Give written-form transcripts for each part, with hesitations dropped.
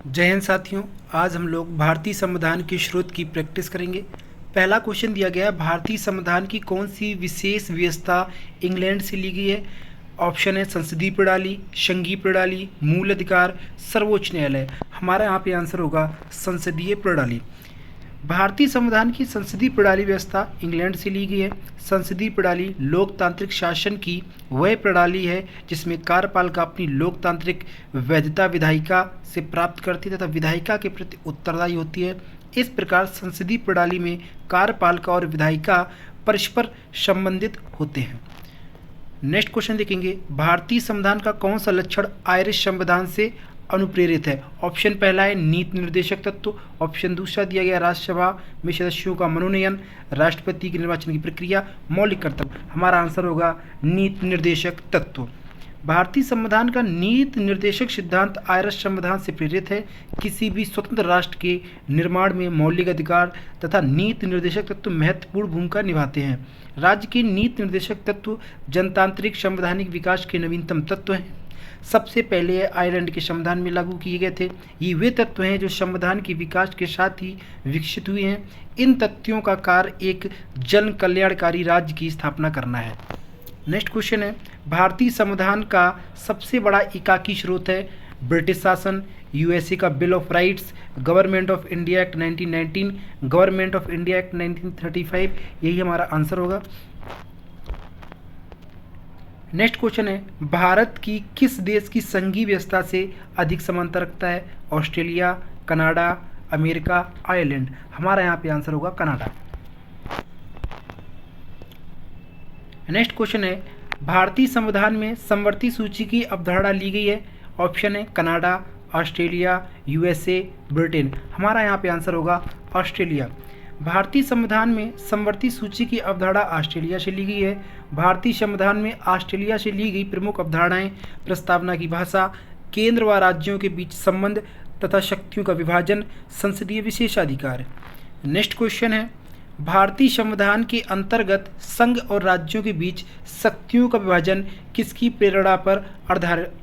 जय हिंद साथियों। आज हम लोग भारतीय संविधान के स्रोत की प्रैक्टिस करेंगे। पहला क्वेश्चन दिया गया है, भारतीय संविधान की कौन सी विशेष व्यवस्था इंग्लैंड से ली गई है। ऑप्शन है संसदीय प्रणाली, संघीय प्रणाली, मूल अधिकार, सर्वोच्च न्यायालय। हमारा यहाँ पे आंसर होगा संसदीय प्रणाली। भारतीय संविधान की संसदीय प्रणाली व्यवस्था इंग्लैंड से ली गई है। संसदीय प्रणाली लोकतांत्रिक शासन की वह प्रणाली है जिसमें कार्यपालिका अपनी लोकतांत्रिक वैधता विधायिका से प्राप्त करती है तथा विधायिका के प्रति उत्तरदायी होती है। इस प्रकार संसदीय प्रणाली में कार्यपालिका और विधायिका परस्पर संबंधित होते हैं। नेक्स्ट क्वेश्चन देखेंगे, भारतीय संविधान का कौन सा लक्षण आयरिश संविधान से अनुप्रेरित है। ऑप्शन पहला है नीति निर्देशक तत्व, ऑप्शन दूसरा दिया गया राज्यसभा में सदस्यों का मनोनयन, राष्ट्रपति के निर्वाचन की प्रक्रिया, मौलिक कर्तव्य। हमारा आंसर होगा नीति निर्देशक तत्व। भारतीय संविधान का नीति निर्देशक सिद्धांत आयरिश संविधान से प्रेरित है। किसी भी स्वतंत्र राष्ट्र के निर्माण में मौलिक अधिकार तथा नीति निर्देशक तत्व महत्वपूर्ण भूमिका निभाते हैं। राज्य के नीति निर्देशक तत्व जनतांत्रिक संवैधानिक विकास के नवीनतम तत्व हैं। सबसे पहले आयरलैंड के संविधान में लागू किए गए थे। ये वे तत्व हैं जो संविधान के विकास के साथ ही विकसित हुए हैं। इन तथ्यों का कार्य एक जन कल्याणकारी राज्य की स्थापना करना है। नेक्स्ट क्वेश्चन है, भारतीय संविधान का सबसे बड़ा एकाकी स्रोत है ब्रिटिश शासन, यूएसए का bill of rights, government of India act 1919, government of India act 1935। यही हमारा आंसर होगा। नेक्स्ट क्वेश्चन है, भारत की किस देश की संघीय व्यवस्था से अधिक समानता रखता है। Australia, Canada, America, Ireland. हमारा यहाँ पे आंसर होगा कनाडा। नेक्स्ट क्वेश्चन है, भारतीय संविधान में समवर्ती सूची की अवधारणा ली गई है। ऑप्शन है कनाडा, ऑस्ट्रेलिया, यूएसए, ब्रिटेन। हमारा यहाँ पे आंसर होगा ऑस्ट्रेलिया। भारतीय संविधान में समवर्ती सूची की अवधारणा ऑस्ट्रेलिया से ली गई है। भारतीय संविधान में ऑस्ट्रेलिया से ली गई प्रमुख अवधारणाएं प्रस्तावना की भाषा, केंद्र व राज्यों के बीच संबंध तथा शक्तियों का विभाजन, संसदीय विशेषाधिकार। नेक्स्ट क्वेश्चन है, भारतीय संविधान के अंतर्गत संघ और राज्यों के बीच शक्तियों का विभाजन किसकी प्रेरणा पर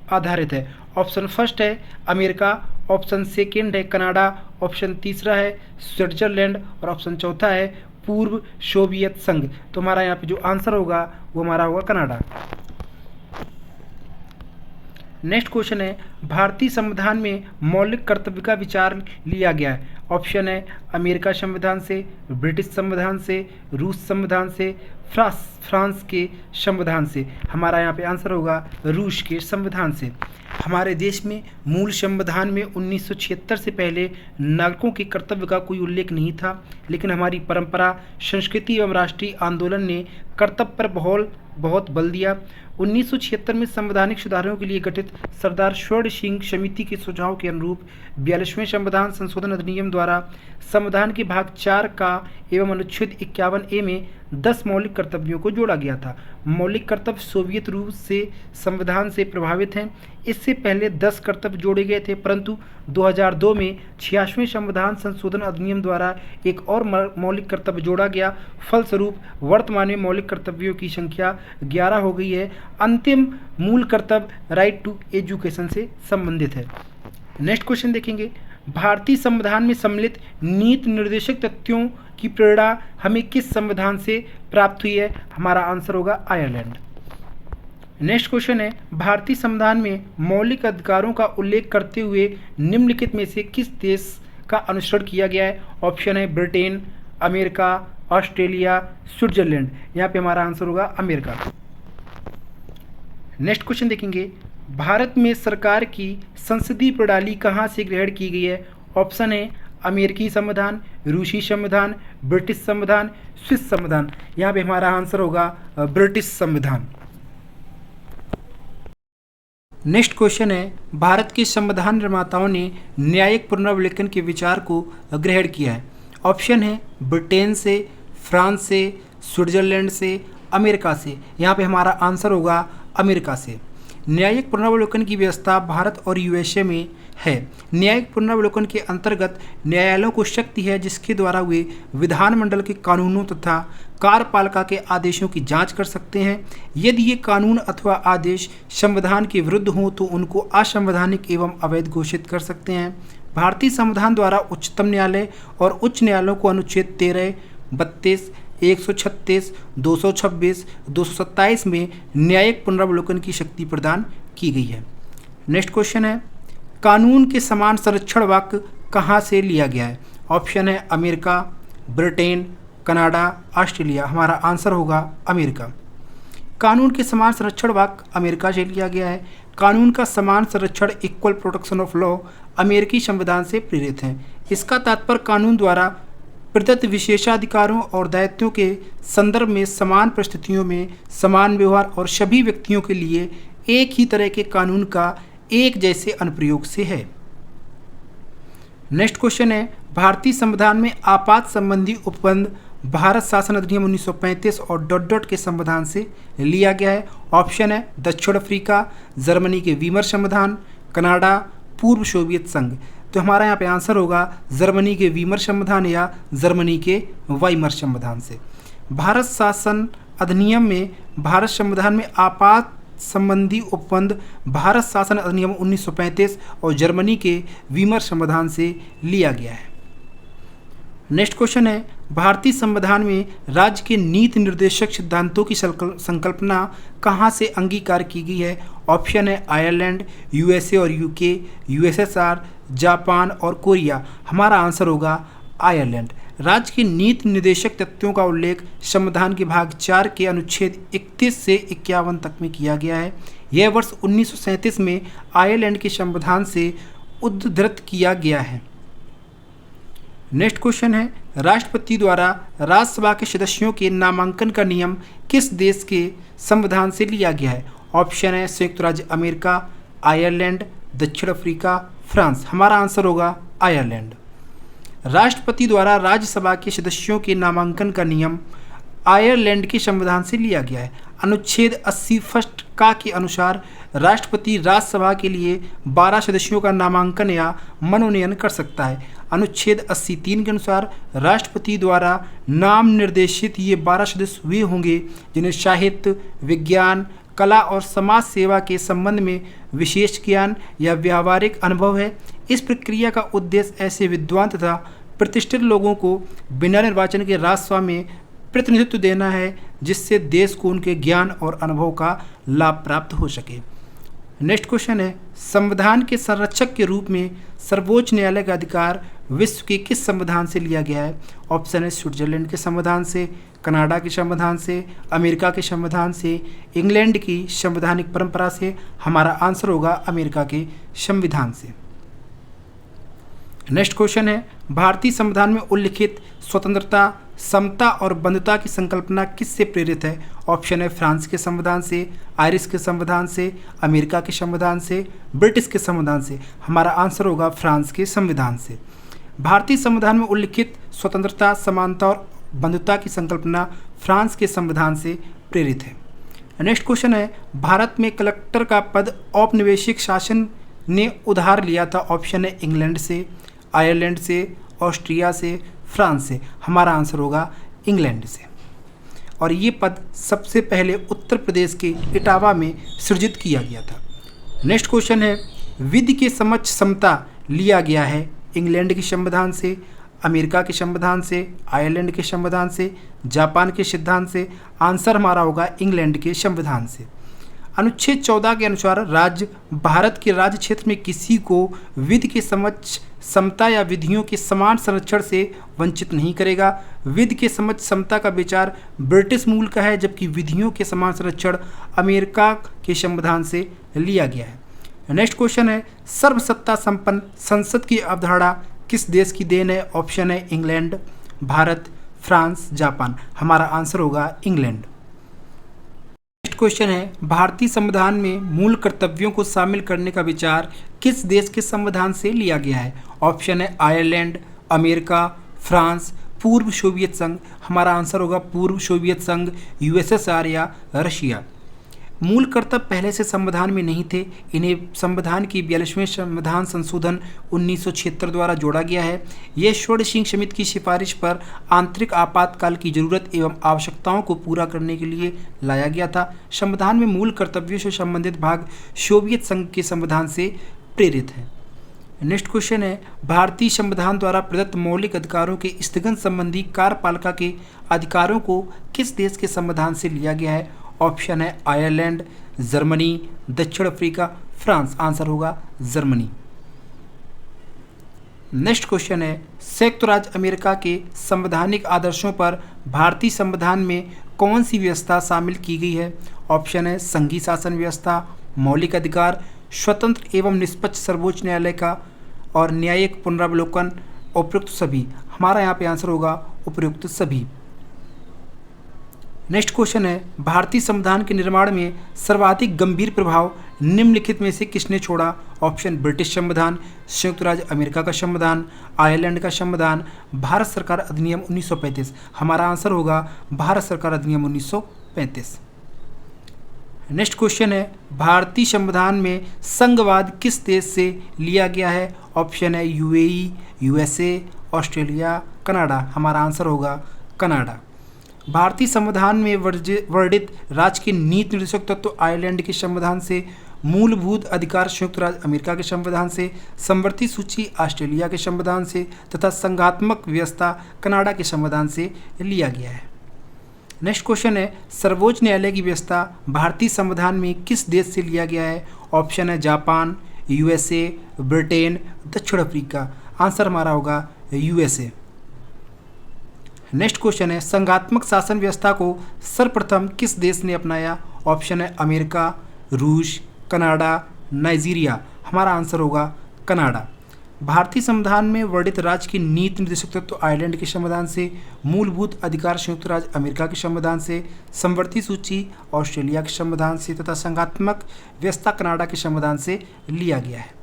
आधारित है। ऑप्शन फर्स्ट है अमेरिका, ऑप्शन सेकंड है कनाडा, ऑप्शन तीसरा है स्विट्जरलैंड और ऑप्शन चौथा है पूर्व सोवियत संघ। तो हमारा यहाँ पे जो आंसर होगा वो हमारा होगा कनाडा। नेक्स्ट क्वेश्चन है, भारतीय संविधान में मौलिक कर्तव्य का विचार लिया गया है। ऑप्शन है अमेरिका संविधान से, ब्रिटिश संविधान से, रूस संविधान से, फ्रांस के संविधान से। हमारा यहाँ पे आंसर होगा रूस के संविधान से। हमारे देश में मूल संविधान में 1976 से पहले नागरिकों के कर्तव्य का कोई उल्लेख नहीं था, लेकिन हमारी परंपरा, संस्कृति एवं राष्ट्रीय आंदोलन ने कर्तव्य पर बहुत बल दिया। 1976 में संवैधानिक सुधारों के लिए गठित सरदार स्वर्ण सिंह समिति के सुझाव के अनुरूप 42वें संविधान संशोधन अधिनियम द्वारा संविधान के भाग 4 का एवं अनुच्छेद 51A में 10 मौलिक कर्तव्यों को जोड़ा गया था। मौलिक कर्तव्य सोवियत रूस से संविधान से प्रभावित हैं। इससे पहले 10 कर्तव्य जोड़े गए थे, परंतु 2002 में 86वें संविधान संशोधन अधिनियम द्वारा एक और मौलिक कर्तव्य जोड़ा गया। फलस्वरूप वर्तमान में मौलिक कर्तव्यों की संख्या 11 हो गई है। अंतिम मूल कर्तव्य राइट टू एजुकेशन से संबंधित है। नेक्स्ट क्वेश्चन देखेंगे, भारतीय संविधान में सम्मिलित नीति निर्देशक तथ्यों की प्रेरणा हमें किस संविधान से प्राप्त हुई है। हमारा आंसर होगा आयरलैंड। नेक्स्ट क्वेश्चन है, भारतीय संविधान में मौलिक अधिकारों का उल्लेख करते हुए निम्नलिखित में से किस देश का अनुसरण किया गया है। ऑप्शन है ब्रिटेन, अमेरिका, ऑस्ट्रेलिया, स्विट्जरलैंड। यहाँ पे हमारा आंसर होगा अमेरिका। नेक्स्ट क्वेश्चन देखेंगे, भारत में सरकार की संसदीय प्रणाली कहाँ से ग्रहण की गई है। ऑप्शन है अमेरिकी संविधान, रूसी संविधान, ब्रिटिश संविधान, स्विस संविधान। यहाँ पे हमारा आंसर होगा ब्रिटिश संविधान। नेक्स्ट क्वेश्चन है, भारत के संविधान निर्माताओं ने न्यायिक पुनर्विलोकन के विचार को ग्रहण किया है। ऑप्शन है ब्रिटेन से, फ्रांस से, स्विट्जरलैंड से, अमेरिका से। यहाँ पे हमारा आंसर होगा अमेरिका से। न्यायिक पुनर्विलोकन की व्यवस्था भारत और यूएसए में है। न्यायिक पुनर्विलोकन के अंतर्गत न्यायालयों को शक्ति है जिसके द्वारा वे विधानमंडल के कानूनों तथा कार्यपालिका के आदेशों की जांच कर सकते हैं। यदि ये कानून अथवा आदेश संविधान के विरुद्ध हों तो उनको असंवैधानिक एवं अवैध घोषित कर सकते हैं। भारतीय संविधान द्वारा उच्चतम न्यायालय और उच्च न्यायालयों को अनुच्छेद 13, 32, 136, 226, 227 में न्यायिक पुनरावलोकन की शक्ति प्रदान की गई है। नेक्स्ट क्वेश्चन है, कानून के समान संरक्षण वाक्य कहाँ से लिया गया है? ऑप्शन है अमेरिका, ब्रिटेन, कनाडा, ऑस्ट्रेलिया। हमारा आंसर होगा अमेरिका। कानून के समान संरक्षण वाक्य अमेरिका से लिया गया है। कानून का समान संरक्षण इक्वल प्रोटेक्शन ऑफ लॉ अमेरिकी संविधान से प्रेरित है। इसका तात्पर्य कानून द्वारा प्रदत्त विशेषाधिकारों और दायित्वों के संदर्भ में समान परिस्थितियों में समान व्यवहार और सभी व्यक्तियों के लिए एक ही तरह के कानून का एक जैसे अनुप्रयोग से है। नेक्स्ट क्वेश्चन है, भारतीय संविधान में आपात संबंधी उपबंध भारत शासन अधिनियम 1935 और डॉट डॉट के संविधान से लिया गया है। ऑप्शन है दक्षिण अफ्रीका, जर्मनी के वीमर संविधान, कनाडा, पूर्व सोवियत संघ। तो हमारा यहाँ पे आंसर होगा जर्मनी के वीमर संविधान या जर्मनी के वाइमर संविधान से। भारत शासन अधिनियम में भारत संविधान में आपात संबंधी उपबंध भारत शासन अधिनियम 1935 और जर्मनी के वीमर संविधान से लिया गया है। नेक्स्ट क्वेश्चन है, भारतीय संविधान में राज्य के नीति निर्देशक सिद्धांतों की संकल्पना कहाँ से अंगीकार की गई है? ऑप्शन है आयरलैंड, यूएसए और यूके, यूएसएसआर, जापान और कोरिया। हमारा आंसर होगा आयरलैंड। राज्य के नीति निर्देशक तत्वों का उल्लेख संविधान के भाग 4 के अनुच्छेद 31 से 51 तक में किया गया है। यह वर्ष 1937 में आयरलैंड के संविधान से उद्धृत किया गया है। नेक्स्ट क्वेश्चन है, राष्ट्रपति द्वारा राज्यसभा के सदस्यों के नामांकन का नियम किस देश के संविधान से लिया गया है? ऑप्शन है संयुक्त राज्य अमेरिका, आयरलैंड, दक्षिण अफ्रीका, फ्रांस। हमारा आंसर होगा आयरलैंड। राष्ट्रपति द्वारा राज्यसभा के सदस्यों के नामांकन का नियम आयरलैंड के संविधान से लिया गया है। अनुच्छेद 80 फर्स्ट का के अनुसार राष्ट्रपति राज्यसभा के लिए 12 सदस्यों का नामांकन या मनोनयन कर सकता है। अनुच्छेद 83 के अनुसार राष्ट्रपति द्वारा नाम निर्देशित ये 12 सदस्य वे होंगे जिन्हें साहित्य, विज्ञान, कला और समाज सेवा के संबंध में विशेष ज्ञान या व्यावहारिक अनुभव है। इस प्रक्रिया का उद्देश्य ऐसे विद्वान तथा प्रतिष्ठित लोगों को बिना निर्वाचन के राज्यसभा में प्रतिनिधित्व देना है जिससे देश को उनके ज्ञान और अनुभव का लाभ प्राप्त हो सके। नेक्स्ट क्वेश्चन है, संविधान के संरक्षक के रूप में सर्वोच्च न्यायालय का अधिकार विश्व के किस संविधान से लिया गया है? ऑप्शन है स्विट्जरलैंड के संविधान से, कनाडा के संविधान से, अमेरिका के संविधान से, इंग्लैंड की संवैधानिक परंपरा से। हमारा आंसर होगा अमेरिका के संविधान से। नेक्स्ट क्वेश्चन है, भारतीय संविधान में उल्लिखित स्वतंत्रता, समता और बंधुता की संकल्पना किससे प्रेरित है? ऑप्शन है फ्रांस के संविधान से, आयरिश के संविधान से, अमेरिका के संविधान से, ब्रिटिश के संविधान से। हमारा आंसर होगा फ्रांस के संविधान से। भारतीय संविधान में उल्लिखित स्वतंत्रता, समानता और बंधुता की संकल्पना फ्रांस के संविधान से प्रेरित है। नेक्स्ट क्वेश्चन है, भारत में कलेक्टर का पद औपनिवेशिक शासन ने उधार लिया था। ऑप्शन है इंग्लैंड से, आयरलैंड से, ऑस्ट्रिया से, फ्रांस से। हमारा आंसर होगा इंग्लैंड से। और ये पद सबसे पहले उत्तर प्रदेश के इटावा में सृजित किया गया था। नेक्स्ट क्वेश्चन है, विधि के समक्ष समता लिया गया है इंग्लैंड के संविधान से, अमेरिका के संविधान से, आयरलैंड के संविधान से, जापान के सिद्धांत से। आंसर हमारा होगा इंग्लैंड के संविधान से। अनुच्छेद 14 के अनुसार राज्य भारत के राज्य क्षेत्र में किसी को विधि के समक्ष समता या विधियों के समान संरक्षण से वंचित नहीं करेगा। विधि के समक्ष समता का विचार ब्रिटिश मूल का है जबकि विधियों के समान संरक्षण अमेरिका के संविधान से लिया गया है। नेक्स्ट क्वेश्चन है, सर्वसत्ता संपन्न संसद की अवधारणा किस देश की देन है? ऑप्शन है इंग्लैंड, भारत, फ्रांस, जापान। हमारा आंसर होगा इंग्लैंड। नेक्स्ट क्वेश्चन है, भारतीय संविधान में मूल कर्तव्यों को शामिल करने का विचार किस देश के संविधान से लिया गया है? ऑप्शन है आयरलैंड, अमेरिका, फ्रांस, पूर्व सोवियत संघ। हमारा आंसर होगा पूर्व सोवियत संघ, यूएसएसआर या रशिया। मूल कर्तव्य पहले से संविधान में नहीं थे, इन्हें संविधान की 42वें संविधान संशोधन 1976 द्वारा जोड़ा गया है। यह षोडश सिंह समिति की सिफारिश पर आंतरिक आपातकाल की जरूरत एवं आवश्यकताओं को पूरा करने के लिए लाया गया था। संविधान में मूल कर्तव्यों से संबंधित भाग सोवियत संघ के संविधान से प्रेरित है। नेक्स्ट क्वेश्चन है भारतीय संविधान द्वारा प्रदत्त मौलिक अधिकारों के स्थगन संबंधी कार्यपालिका के अधिकारों को किस देश के संविधान से लिया गया है? ऑप्शन है आयरलैंड, जर्मनी, दक्षिण अफ्रीका, फ्रांस। आंसर होगा जर्मनी। नेक्स्ट क्वेश्चन है संयुक्त राज्य अमेरिका के संवैधानिक आदर्शों पर भारतीय संविधान में कौन सी व्यवस्था शामिल की गई है? ऑप्शन है संघीय शासन व्यवस्था, मौलिक अधिकार, स्वतंत्र एवं निष्पक्ष सर्वोच्च न्यायालय का और न्यायिक पुनरावलोकन, उपयुक्त सभी। हमारा यहाँ पे आंसर होगा उपयुक्त सभी। नेक्स्ट क्वेश्चन है भारतीय संविधान के निर्माण में सर्वाधिक गंभीर प्रभाव निम्नलिखित में से किसने छोड़ा? ऑप्शन ब्रिटिश संविधान, संयुक्त राज्य अमेरिका का संविधान, आयरलैंड का संविधान, भारत सरकार अधिनियम 1935। हमारा आंसर होगा भारत सरकार अधिनियम 1935। नेक्स्ट क्वेश्चन है भारतीय संविधान में संघवाद किस देश से लिया गया है? ऑप्शन है यूएई, यूएसए, ऑस्ट्रेलिया, कनाडा। हमारा आंसर होगा कनाडा। भारतीय संविधान में वर्णित राज्य के नीति निर्देशक तत्व आयरलैंड के संविधान से, मूलभूत अधिकार संयुक्त राज्य अमेरिका के संविधान से, समवर्ती सूची ऑस्ट्रेलिया के संविधान से तथा संघात्मक व्यवस्था कनाडा के संविधान से लिया गया है। नेक्स्ट क्वेश्चन है सर्वोच्च न्यायालय की व्यवस्था भारतीय संविधान में किस देश से लिया गया है? ऑप्शन है जापान, यूएसए, ब्रिटेन, दक्षिण अफ्रीका। आंसर हमारा होगा यूएसए। नेक्स्ट क्वेश्चन है संघात्मक शासन व्यवस्था को सर्वप्रथम किस देश ने अपनाया? ऑप्शन है अमेरिका, रूस, कनाडा, नाइजीरिया। हमारा आंसर होगा कनाडा। भारतीय संविधान में वर्णित राज्य के नीति निर्देशक तत्व आयरलैंड के संविधान से, मूलभूत अधिकार संयुक्त राज्य अमेरिका के संविधान से, समवर्ती सूची ऑस्ट्रेलिया के संविधान से तथा संघात्मक व्यवस्था कनाडा के संविधान से लिया गया है।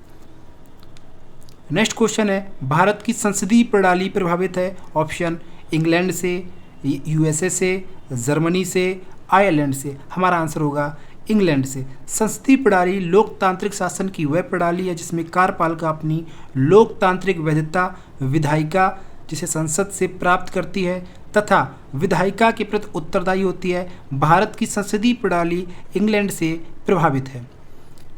नेक्स्ट क्वेश्चन है भारत की संसदीय प्रणाली प्रभावित है? ऑप्शन इंग्लैंड से, यूएसए से, जर्मनी से, आयरलैंड से। हमारा आंसर होगा इंग्लैंड से। संसदीय प्रणाली लोकतांत्रिक शासन की वह प्रणाली है जिसमें कार्यपालिका अपनी लोकतांत्रिक वैधता विधायिका जिसे संसद से प्राप्त करती है तथा विधायिका के प्रति उत्तरदायी होती है। भारत की संसदीय प्रणाली इंग्लैंड से प्रभावित है।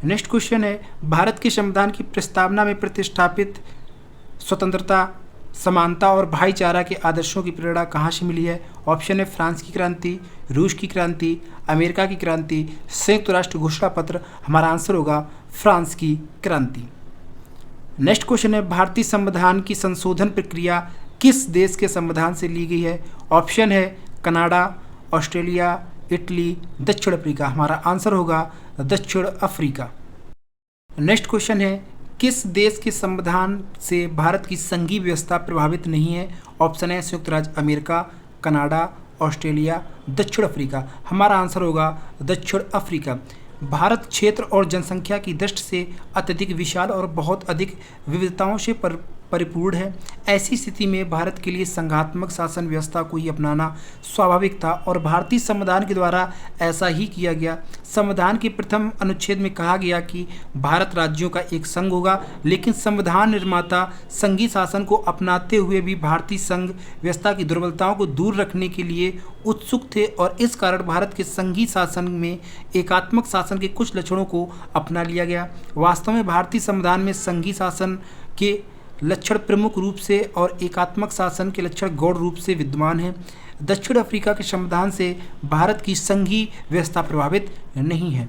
नेक्स्ट क्वेश्चन है भारत के संविधान की प्रस्तावना में प्रतिष्ठापित स्वतंत्रता, समानता और भाईचारा के आदर्शों की प्रेरणा कहाँ से मिली है? ऑप्शन है फ्रांस की क्रांति, रूस की क्रांति, अमेरिका की क्रांति, संयुक्त राष्ट्र घोषणा पत्र। हमारा आंसर होगा फ्रांस की क्रांति। नेक्स्ट क्वेश्चन है भारतीय संविधान की संशोधन प्रक्रिया किस देश के संविधान से ली गई है? ऑप्शन है कनाडा, ऑस्ट्रेलिया, इटली, दक्षिण अफ्रीका। हमारा आंसर होगा दक्षिण अफ्रीका। नेक्स्ट क्वेश्चन है किस देश के संविधान से भारत की संघीय व्यवस्था प्रभावित नहीं है? ऑप्शन है संयुक्त राज्य अमेरिका, कनाडा, ऑस्ट्रेलिया, दक्षिण अफ्रीका। हमारा आंसर होगा दक्षिण अफ्रीका। भारत क्षेत्र और जनसंख्या की दृष्टि से अत्यधिक विशाल और बहुत अधिक विविधताओं से परिपूर्ण है। ऐसी स्थिति में भारत के लिए संघात्मक शासन व्यवस्था को ही अपनाना स्वाभाविक था और भारतीय संविधान के द्वारा ऐसा ही किया गया। संविधान के प्रथम अनुच्छेद में कहा गया कि भारत राज्यों का एक संघ होगा, लेकिन संविधान निर्माता संघीय शासन को अपनाते हुए भी भारतीय संघ व्यवस्था की दुर्बलताओं को दूर रखने के लिए उत्सुक थे और इस कारण भारत के संघीय शासन में एकात्मक शासन के कुछ लक्षणों को अपना लिया गया। वास्तव में भारतीय संविधान में संघीय शासन के लक्षण प्रमुख रूप से और एकात्मक शासन के लक्षण गौण रूप से विद्यमान हैं। दक्षिण अफ्रीका के संविधान से भारत की संघीय व्यवस्था प्रभावित नहीं है।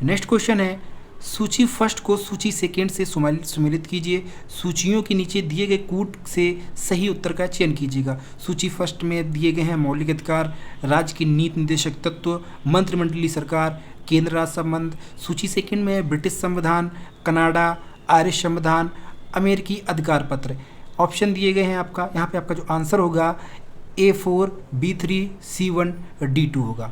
नेक्स्ट क्वेश्चन है सूची फर्स्ट को सूची सेकेंड से सम्मिलित कीजिए। सूचियों के नीचे दिए गए कूट से सही उत्तर का चयन कीजिएगा। सूची फर्स्ट में दिए गए हैं मौलिक अधिकार, राज्य की नीति निर्देशक तत्व, मंत्रिमंडलीय सरकार, केंद्र राज्य संबंध। सूची सेकेंड में है ब्रिटिश संविधान, कनाडा, आयरिश संविधान, अमेरिकी अधिकार पत्र। ऑप्शन दिए गए हैं आपका, यहाँ पे आपका जो आंसर होगा A4, B3, C1, D2 होगा।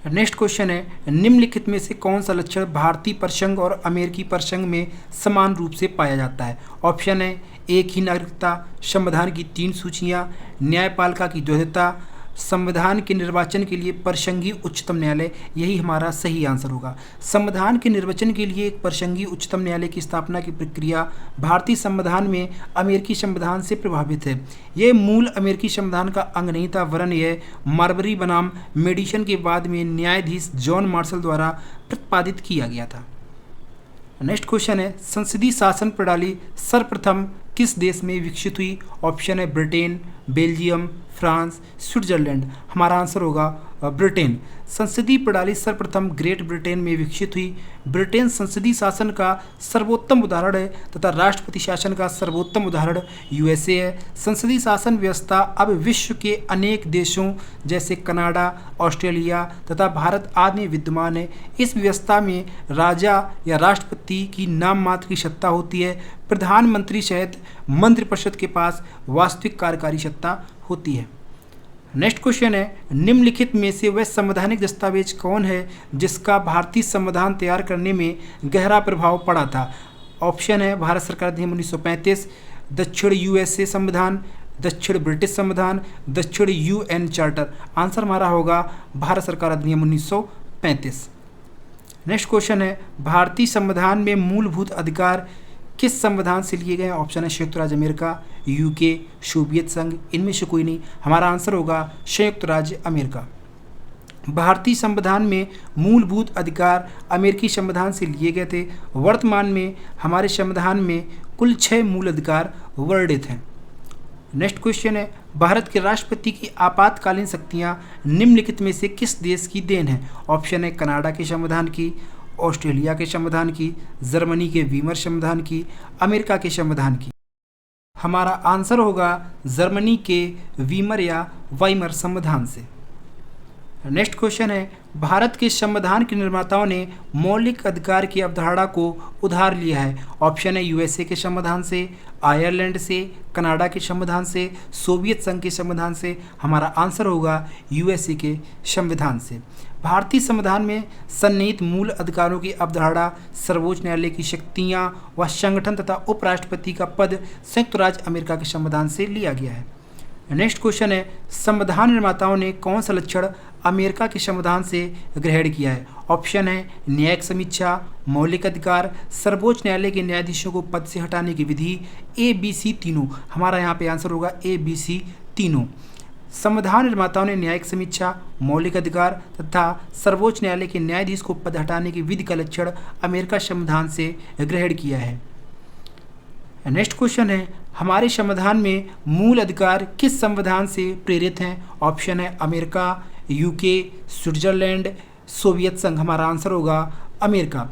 नेक्स्ट क्वेश्चन है निम्नलिखित में से कौन सा लक्षण भारतीय प्रसंग और अमेरिकी प्रसंग में समान रूप से पाया जाता है? ऑप्शन है एक ही नागरिकता, संविधान की 3 सूचियाँ, न्यायपालिका की द्वैधता, संविधान के निर्वाचन के लिए प्रसंगी उच्चतम न्यायालय। यही हमारा सही आंसर होगा। संविधान के निर्वाचन के लिए एक प्रसंगी उच्चतम न्यायालय की स्थापना की प्रक्रिया भारतीय संविधान में अमेरिकी संविधान से प्रभावित है। यह मूल अमेरिकी संविधान का अंग नहीं था, वरन यह मार्बरी बनाम मेडिसन के बाद में न्यायाधीश जॉन मार्शल द्वारा प्रतिपादित किया गया था। नेक्स्ट क्वेश्चन है, संसदीय शासन प्रणाली सर्वप्रथम किस देश में विकसित हुई? ऑप्शन है ब्रिटेन, बेल्जियम, फ्रांस, स्विट्जरलैंड। हमारा आंसर होगा ब्रिटेन। संसदीय प्रणाली सर्वप्रथम ग्रेट ब्रिटेन में विकसित हुई। ब्रिटेन संसदीय शासन का सर्वोत्तम उदाहरण है तथा राष्ट्रपति शासन का सर्वोत्तम उदाहरण यूएसए है। संसदीय शासन व्यवस्था अब विश्व के अनेक देशों जैसे कनाडा, ऑस्ट्रेलिया तथा भारत आदि में विद्यमान है। इस व्यवस्था में राजा या राष्ट्रपति की नाम मात्र की सत्ता होती है। प्रधानमंत्री सहित मंत्रिपरिषद के पास वास्तविक कार्यकारी सत्ता होती है। नेक्स्ट क्वेश्चन है, निम्नलिखित में से वह संवैधानिक दस्तावेज कौन है जिसका भारतीय संविधान तैयार करने में गहरा प्रभाव पड़ा था? ऑप्शन है भारत सरकार अधिनियम 1935, दक्षिण यूएसए संविधान, दक्षिण ब्रिटिश संविधान, दक्षिण यूएन चार्टर। आंसर हमारा होगा भारत सरकार अधिनियम 1935। नेक्स्ट क्वेश्चन है, भारतीय संविधान में मूलभूत अधिकार किस संविधान से लिए गए? ऑप्शन है संयुक्त राज्य अमेरिका, यूके, सोवियत संघ। इनमें से कोई नहीं। हमारा आंसर होगा संयुक्त राज्य अमेरिका। भारतीय संविधान में मूलभूत अधिकार अमेरिकी संविधान से लिए गए थे। वर्तमान में हमारे संविधान में कुल 6 मूल अधिकार वर्णित हैं। नेक्स्ट क्वेश्चन है, भारत के राष्ट्रपति की आपातकालीन शक्तियां निम्नलिखित में से किस देश की देन है? ऑप्शन है कनाडा के संविधान की, ऑस्ट्रेलिया के संविधान की, जर्मनी के वीमर संविधान की, अमेरिका के संविधान की। हमारा आंसर होगा जर्मनी के वीमर या वाइमर संविधान से। नेक्स्ट क्वेश्चन है, भारत के संविधान के निर्माताओं ने मौलिक अधिकार की अवधारणा को उधार लिया है। ऑप्शन है यूएसए के संविधान से, आयरलैंड से, कनाडा के संविधान से, सोवियत संघ के संविधान से। हमारा आंसर होगा यूएसए के संविधान से। भारतीय संविधान में सन्निहित मूल अधिकारों की अवधारणा सर्वोच्च न्यायालय की शक्तियाँ व संगठन तथा उपराष्ट्रपति का पद संयुक्त राज्य अमेरिका के संविधान से लिया गया है। नेक्स्ट क्वेश्चन है, संविधान निर्माताओं ने कौन सा लक्षण अमेरिका के संविधान से ग्रहण किया है? ऑप्शन है न्यायिक समीक्षा, मौलिक अधिकार, सर्वोच्च न्यायालय के न्यायाधीशों को पद से हटाने की विधि, ABC तीनों। हमारा यहाँ पे आंसर होगा ABC तीनों। संविधान निर्माताओं ने न्यायिक समीक्षा, मौलिक अधिकार तथा सर्वोच्च न्यायालय के न्यायाधीश को पद हटाने की विधि का लक्षण अमेरिका संविधान से ग्रहण किया है। नेक्स्ट क्वेश्चन है, हमारे संविधान में मूल अधिकार किस संविधान से प्रेरित हैं? ऑप्शन है अमेरिका, यूके, स्विट्जरलैंड, सोवियत संघ। हमारा आंसर होगा अमेरिका।